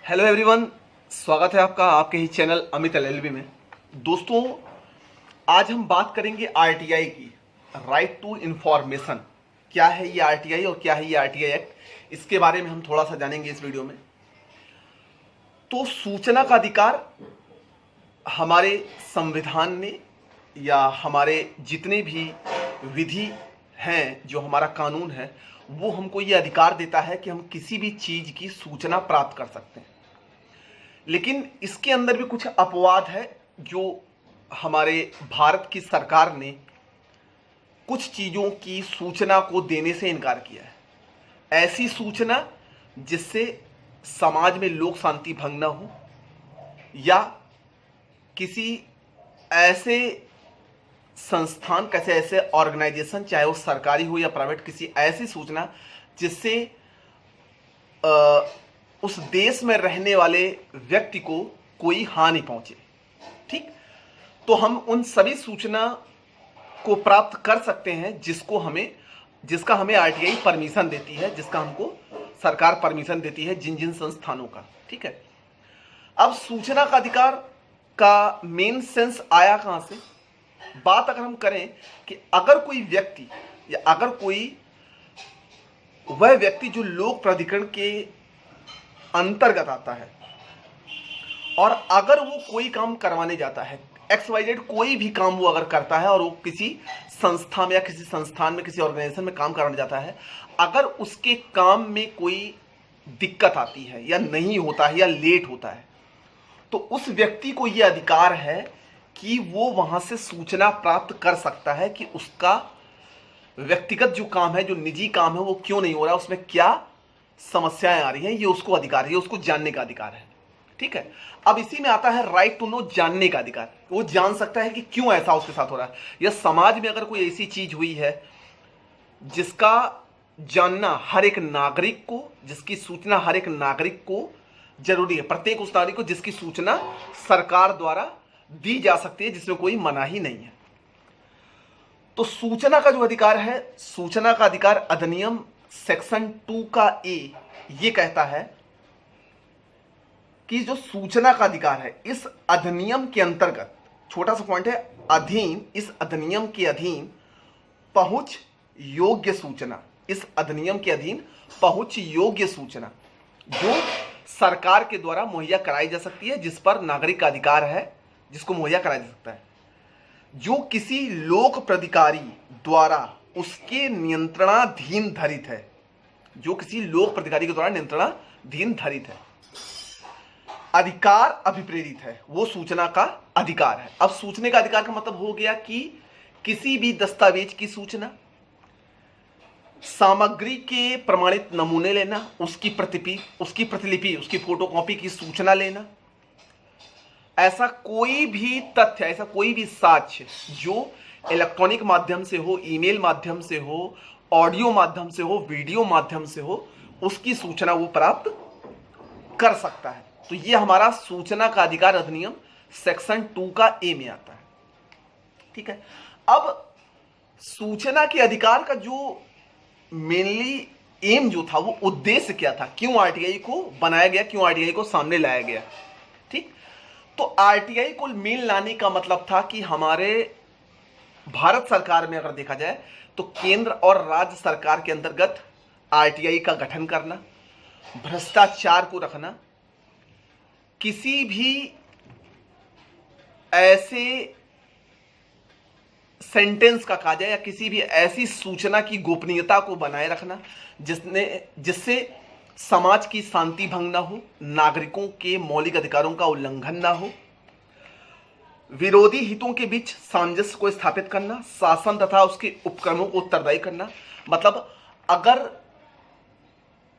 Hello everyone, स्वागत है आपका आपके ही चैनल अमित एलएलबी में। दोस्तों, आज हम बात करेंगे आरटीआई की, राइट टू इंफॉर्मेशन। क्या है ये आरटीआई और क्या है ये आरटीआई एक्ट, इसके बारे में हम थोड़ा सा जानेंगे इस वीडियो में। तो सूचना का अधिकार हमारे संविधान ने या हमारे जितने भी विधि हैं, जो हमारा कानून है, वो हमको ये अधिकार देता है कि हम किसी भी चीज की सूचना प्राप्त कर सकते हैं। लेकिन इसके अंदर भी कुछ अपवाद है, जो हमारे भारत की सरकार ने कुछ चीज़ों की सूचना को देने से इनकार किया है। ऐसी सूचना जिससे समाज में लोक शांति भंग न हो, या किसी ऐसे संस्थान, कैसे ऐसे ऑर्गेनाइजेशन, चाहे वो सरकारी हो या प्राइवेट, किसी ऐसी सूचना जिससे उस देश में रहने वाले व्यक्ति को कोई हानि पहुंचे। ठीक, तो हम उन सभी सूचना को प्राप्त कर सकते हैं जिसका हमें आरटीआई परमिशन देती है, जिसका हमको सरकार परमिशन देती है, जिन जिन संस्थानों का। ठीक है, अब सूचना का अधिकार का मेन सेंस आया कहां से। बात अगर हम करें कि अगर कोई व्यक्ति या अगर कोई वह व्यक्ति जो लोक प्राधिकरण के अंतर्गत आता है, और अगर वो कोई काम करवाने जाता है, XYZ कोई भी काम वो अगर करता है और वो किसी संस्था में या किसी संस्थान में, किसी ऑर्गेनाइजेशन में काम कराने जाता है, अगर उसके काम में कोई दिक्कत आती है या नहीं होता है या लेट होता है, तो उस व्यक्ति को ये अधिकार है कि वो वहां से सूचना प्राप्त कर सकता है कि उसका व्यक्तिगत जो काम है, जो निजी काम है, वो क्यों नहीं हो रहा है, उसमें क्या समस्याएं आ रही हैं, ये उसको अधिकार है, ये उसको जानने का अधिकार है। ठीक है, अब इसी में आता है राइट टू नो, जानने का अधिकार। वो जान सकता है कि क्यों ऐसा उसके साथ हो रहा है, या समाज में अगर कोई ऐसी चीज हुई है जिसका जानना हर एक नागरिक को, जिसकी सूचना हर एक नागरिक को जरूरी है, प्रत्येक उस नागरिक को जिसकी सूचना सरकार द्वारा दी जा सकती है, जिसमें कोई मनाही नहीं है। तो सूचना का जो अधिकार है, सूचना का अधिकार अधिनियम सेक्शन 2 का ए ये कहता है कि जो सूचना का अधिकार है, इस अधिनियम के अंतर्गत, छोटा सा पॉइंट है, अधीन, इस अधिनियम के अधीन पहुंच योग्य सूचना, इस अधिनियम के अधीन पहुंच योग्य सूचना जो सरकार के द्वारा मुहैया कराई जा सकती है, जिस पर नागरिक का अधिकार है, जिसको मुहैया कराया जा सकता है, जो किसी लोक प्राधिकारी द्वारा उसके नियंत्रणाधीन धरित है, जो किसी लोक प्राधिकारी के द्वारा नियंत्रणाधीन धरित है। अधिकार अभिप्रेरित है, वो सूचना का अधिकार है। अब सूचना का अधिकार का मतलब हो गया कि किसी भी दस्तावेज की सूचना, सामग्री के प्रमाणित नमूने लेना, उसकी प्रतिलिपि, उसकी फोटोकॉपी की सूचना लेना, ऐसा कोई भी तथ्य, ऐसा कोई भी साक्ष्य जो इलेक्ट्रॉनिक माध्यम से हो, ईमेल माध्यम से हो, ऑडियो माध्यम से हो, वीडियो माध्यम से हो, उसकी सूचना वो प्राप्त कर सकता है। तो ये हमारा सूचना का अधिकार अधिनियम सेक्शन 2 का ए में आता है। ठीक है, अब सूचना के अधिकार का जो मेनली एम जो था, वो उद्देश्य क्या था, क्यों आरटीआई को बनाया गया, क्यों आरटीआई को सामने लाया गया। ठीक, तो आरटीआई को मेन लाने का मतलब था कि हमारे भारत सरकार में अगर देखा जाए तो केंद्र और राज्य सरकार के अंतर्गत आरटीआई का गठन करना, भ्रष्टाचार को रखना, किसी भी ऐसे सेंटेंस का कहा जाए या किसी भी ऐसी सूचना की गोपनीयता को बनाए रखना जिससे समाज की शांति भंग ना हो, नागरिकों के मौलिक अधिकारों का उल्लंघन ना हो, विरोधी हितों के बीच सामंजस्य को स्थापित करना, शासन तथा उसके उपक्रमों को उत्तरदायी करना। मतलब अगर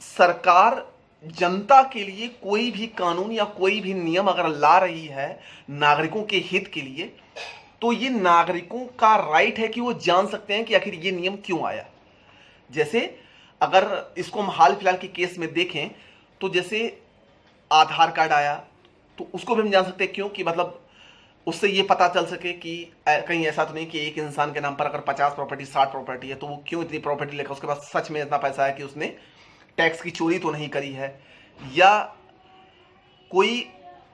सरकार जनता के लिए कोई भी कानून या कोई भी नियम अगर ला रही है नागरिकों के हित के लिए, तो ये नागरिकों का राइट है कि वो जान सकते हैं कि आखिर ये नियम क्यों आया। जैसे अगर इसको हम हाल फिलहाल के केस में देखें, तो जैसे आधार कार्ड आया, तो उसको भी हम जान सकते हैं क्यों, कि मतलब उससे ये पता चल सके कि कहीं ऐसा तो नहीं कि एक इंसान के नाम पर अगर 50 प्रॉपर्टी 60 प्रॉपर्टी है, तो वो क्यों इतनी प्रॉपर्टी लेकर, उसके पास सच में इतना पैसा है कि उसने टैक्स की चोरी तो नहीं करी है, या कोई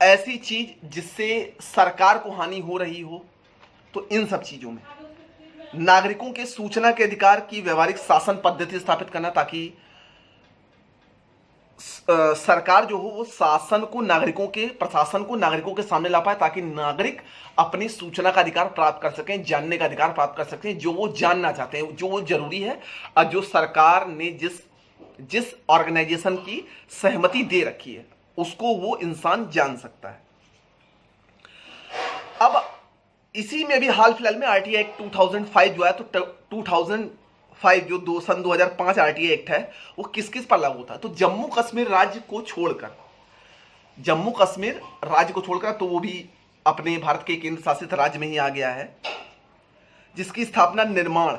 ऐसी चीज जिससे सरकार को हानि हो रही हो, तो इन सब चीजों में नागरिकों के सूचना के अधिकार की व्यवहारिक शासन पद्धति स्थापित करना, ताकि सरकार जो हो वो शासन को नागरिकों के, प्रशासन को नागरिकों के सामने ला पाए, ताकि नागरिक अपनी सूचना का अधिकार प्राप्त कर सकें, जानने का अधिकार प्राप्त कर सकें, जो वो जानना चाहते हैं, जो वो जरूरी है, और जो सरकार ने जिस ऑर्गेनाइजेशन की सहमति दे रखी है उसको वो इंसान जान सकता है। अब इसी में भी हाल फिलहाल में आरटीआई एक्ट 2005 जो है, तो 2005 जो सन 2005 आरटीआई एक्ट है वो किस किस पर लागू होता है? तो जम्मू कश्मीर राज्य को छोड़कर तो वो भी अपने भारत के केंद्र शासित राज्य में ही आ गया है, जिसकी स्थापना निर्माण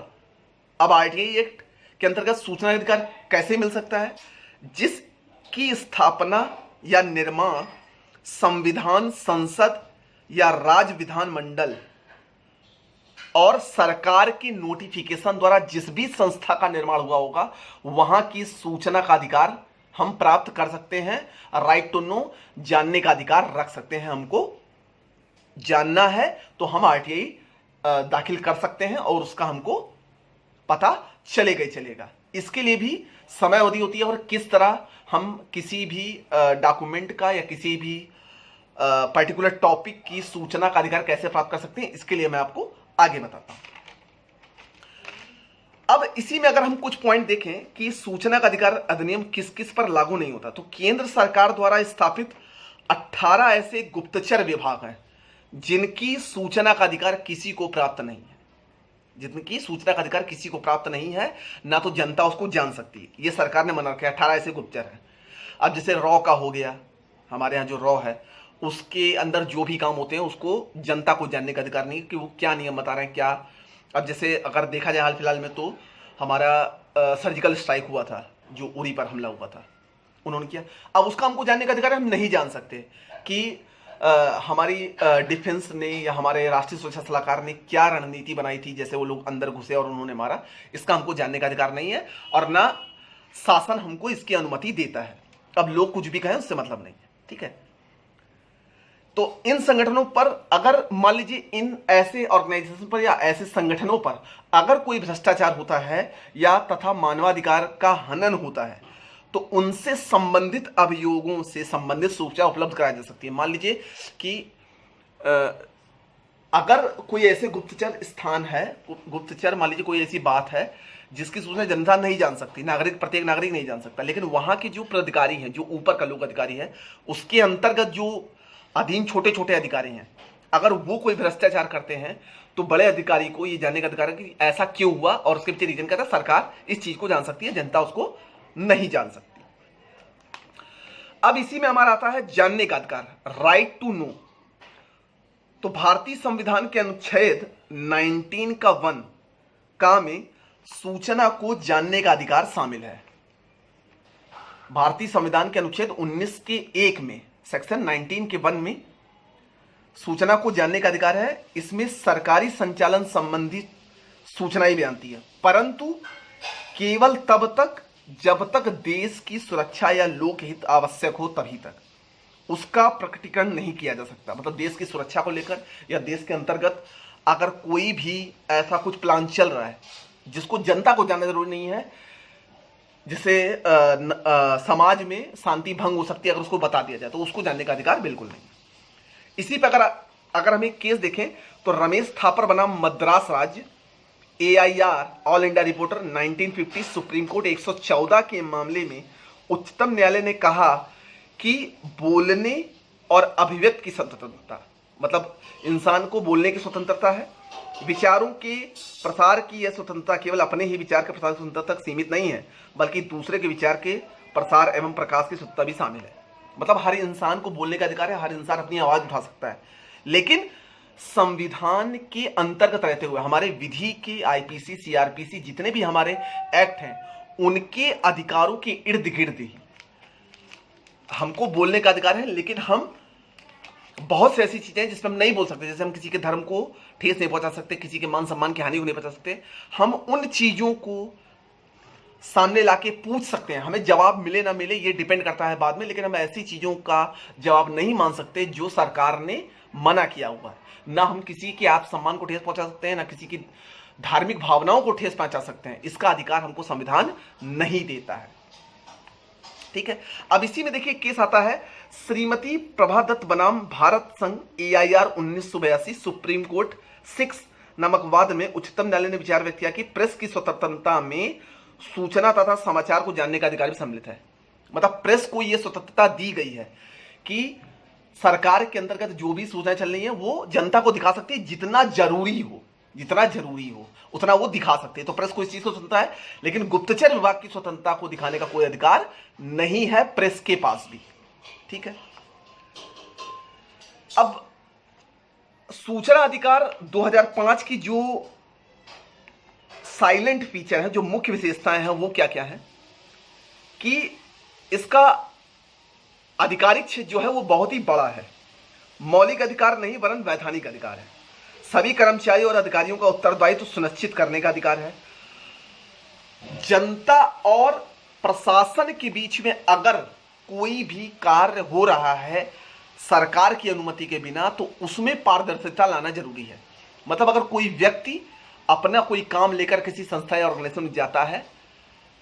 अब आरटीआई एक्ट के अंतर्गत सूचना अधिकार कैसे मिल सकता है? जिसकी स्थापना या निर्माण संविधान, संसद या राज्य विधानमंडल और सरकार के नोटिफिकेशन द्वारा जिस भी संस्था का निर्माण हुआ होगा, वहां की सूचना का अधिकार हम प्राप्त कर सकते हैं। राइट टू नो, जानने का अधिकार रख सकते हैं। हमको जानना है तो हम आरटीआई दाखिल कर सकते हैं और उसका हमको पता चलेगा ही चलेगा। इसके लिए भी समय अवधि होती है, और किस तरह हम किसी भी डॉक्यूमेंट का या किसी भी पर्टिकुलर टॉपिक की सूचना का अधिकार कैसे प्राप्त कर सकते हैं, इसके लिए मैं आपको आगे बताता हूं। अब इसी में अगर हम कुछ पॉइंट देखें कि सूचना का अधिकार अधिनियम किस किस पर लागू नहीं होता, तो केंद्र सरकार द्वारा स्थापित 18 ऐसे गुप्तचर विभाग हैं जिनकी सूचना का अधिकार किसी को प्राप्त नहीं है, ना तो जनता उसको जान सकती है, ये सरकार ने मना रखा है। 18 ऐसे गुप्तचर हैं। अब जैसे रॉ का हो गया, हमारे यहाँ जो रॉ है उसके अंदर जो भी काम होते हैं उसको जनता को जानने का अधिकार नहीं कि वो क्या नियम बता रहे हैं क्या। अब जैसे अगर देखा जाए हाल फिलहाल में, तो हमारा सर्जिकल स्ट्राइक हुआ था, जो उरी पर हमला हुआ था, उन्होंने किया। अब उसका हमको जानने का अधिकार है, हम नहीं जान सकते कि हमारी डिफेंस ने या हमारे राष्ट्रीय सुरक्षा सलाहकार ने क्या रणनीति बनाई थी, जैसे वो लोग अंदर घुसे और उन्होंने मारा। इसका हमको जानने का अधिकार नहीं है, और ना शासन हमको इसकी अनुमति देता है। अब लोग कुछ भी कहें उससे मतलब नहीं है, ठीक है। तो इन संगठनों पर अगर मान लीजिए इन ऐसे ऑर्गेनाइजेशन पर या ऐसे संगठनों पर अगर कोई भ्रष्टाचार होता है या तथा मानवाधिकार का हनन होता है, तो उनसे संबंधित अभियोगों से संबंधित सूचना उपलब्ध कराई जा सकती है। मान लीजिए कि अगर कोई ऐसे गुप्तचर स्थान है, गुप्तचर मान लीजिए कोई ऐसी बात है जिसकी सूचना जनता नहीं जान सकती, प्रत्येक नागरिक नहीं जान सकता, लेकिन वहां के जो पदाधिकारी हैं, जो ऊपर का लोक अधिकारी है, उसके अंतर्गत जो अधीन छोटे छोटे अधिकारी हैं, अगर वो कोई भ्रष्टाचार करते हैं तो बड़े अधिकारी को ये जानने का अधिकार है कि ऐसा क्यों हुआ, और उसके पीछे रीजन क्या था। सरकार इस चीज को जान सकती है, जनता उसको नहीं जान सकती। अब इसी में हमारा आता है जानने का अधिकार, राइट टू नो। तो भारतीय संविधान के अनुच्छेद 19 का 1 का में सूचना को जानने का अधिकार शामिल है। भारतीय संविधान के अनुच्छेद 19 के 1 में, सेक्शन 19 के 1 में सूचना को जानने का अधिकार है। इसमें सरकारी संचालन संबंधी सूचनाएं भी आती है, परंतु केवल तब तक जब तक देश की सुरक्षा या लोकहित आवश्यक हो, तभी तक उसका प्रकटीकरण नहीं किया जा सकता। मतलब देश की सुरक्षा को लेकर या देश के अंतर्गत अगर कोई भी ऐसा कुछ प्लान चल रहा है जिसको जनता को जानना जरूरी नहीं है, जिसे समाज में शांति भंग हो सकती है, अगर उसको बता दिया जाए तो उसको जानने का अधिकार बिल्कुल नहीं। इसी पर अगर हम एक केस देखें तो रमेश थापर बनाम मद्रास राज्य, AIR all India reporter 1950 supreme court 114 के मामले में उच्चतम न्यायालय ने कहा कि बोलने और अभिव्यक्ति की स्वतंत्रता, मतलब इंसान को बोलने की स्वतंत्रता है, विचारों के प्रसार की यह स्वतंत्रता केवल अपने ही विचार के प्रसार स्वतंत्रता तक सीमित नहीं है, बल्कि दूसरे के विचार के प्रसार एवं प्रकाश की स्वतंत्रता भी शामिल है। मतलब हर इंसान को बोलने का अधिकार है, हर इंसान अपनी आवाज उठा सकता है, लेकिन संविधान के अंतर्गत रहते हुए हमारे विधि के IPC, CRPC जितने भी हमारे एक्ट हैं, उनके अधिकारों के इर्द गिर्द ही हमको बोलने का अधिकार है। लेकिन हम बहुत सी ऐसी चीजें जिसमें हम नहीं बोल सकते, जैसे हम किसी के धर्म को ठेस नहीं पहुंचा सकते, किसी के मान सम्मान की हानि को नहीं पहुंचा सकते। हम उन चीजों को सामने लाके पूछ सकते हैं, हमें जवाब मिले ना मिले ये डिपेंड करता है बाद में, लेकिन हम ऐसी चीजों का जवाब नहीं मान सकते जो सरकार ने मना किया हुआ है। ना हम किसी के आत्मसम्मान को ठेस पहुंचा सकते हैं, ना किसी की धार्मिक भावनाओं को ठेस पहुंचा सकते हैं। इसका अधिकार हमको संविधान नहीं देता है। ठीक है, अब इसी में देखिए केस आता है श्रीमती प्रभा दत्त बनाम भारत संघ AIR 1982 सुप्रीम कोर्ट 6 नामक वाद में उच्चतम न्यायालय ने विचार व्यक्त किया कि प्रेस की स्वतंत्रता में सूचना तथा समाचार को जानने का अधिकार भी सम्मिलित है। मतलब प्रेस को यह स्वतंत्रता दी गई है कि सरकार के अंतर्गत जो भी सूचनाएं चल रही हैं वो जनता को दिखा सकती है, जितना जरूरी हो उतना वो दिखा सकते हैं। तो प्रेस को इस चीज को स्वतंत्रता है, लेकिन गुप्तचर विभाग की स्वतंत्रता को दिखाने का कोई अधिकार नहीं है प्रेस के पास भी। ठीक है, अब सूचना अधिकार 2005 की जो साइलेंट फीचर है, जो मुख्य विशेषताएं हैं, वो क्या क्या है कि इसका आधिकारिक क्षेत्र जो है वो बहुत ही बड़ा है। मौलिक अधिकार नहीं वरन वैधानिक अधिकार है। सभी कर्मचारी और अधिकारियों का उत्तरदायित्व सुनिश्चित करने का अधिकार है। जनता और प्रशासन के बीच में अगर कोई भी कार्य हो रहा है सरकार की अनुमति के बिना, तो उसमें पारदर्शिता लाना जरूरी है। मतलब अगर कोई व्यक्ति अपना कोई काम लेकर किसी संस्था या ऑर्गेनाइजेशन में जाता है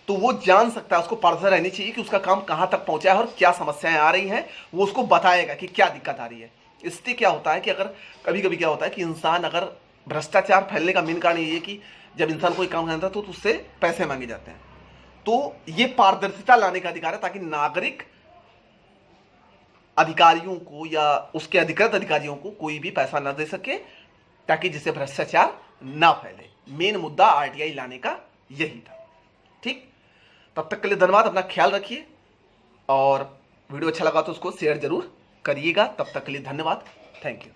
तो वो जान सकता है, उसको पारदर्शिता रहनी चाहिए कि उसका काम कहां तक पहुंचा है और क्या समस्याएं आ रही हैं, वो उसको बताएगा कि क्या दिक्कत आ रही है। इससे क्या होता है कि अगर कभी कभी क्या होता है कि इंसान अगर भ्रष्टाचार फैलने का मेन कारण ये है कि जब इंसान कोई काम करता है तो उससे पैसे मांगे जाते हैं। तो ये पारदर्शिता लाने का अधिकार है ताकि नागरिक अधिकारियों को या उसके अधिकृत अधिकारियों को कोई भी पैसा ना दे सके, ताकि जिससे भ्रष्टाचार ना फैले। मेन मुद्दा RTI लाने का यही था। ठीक, तब तक के लिए धन्यवाद, अपना ख्याल रखिए और वीडियो अच्छा लगा तो उसको शेयर जरूर करिएगा। तब तक के लिए धन्यवाद, थैंक यू।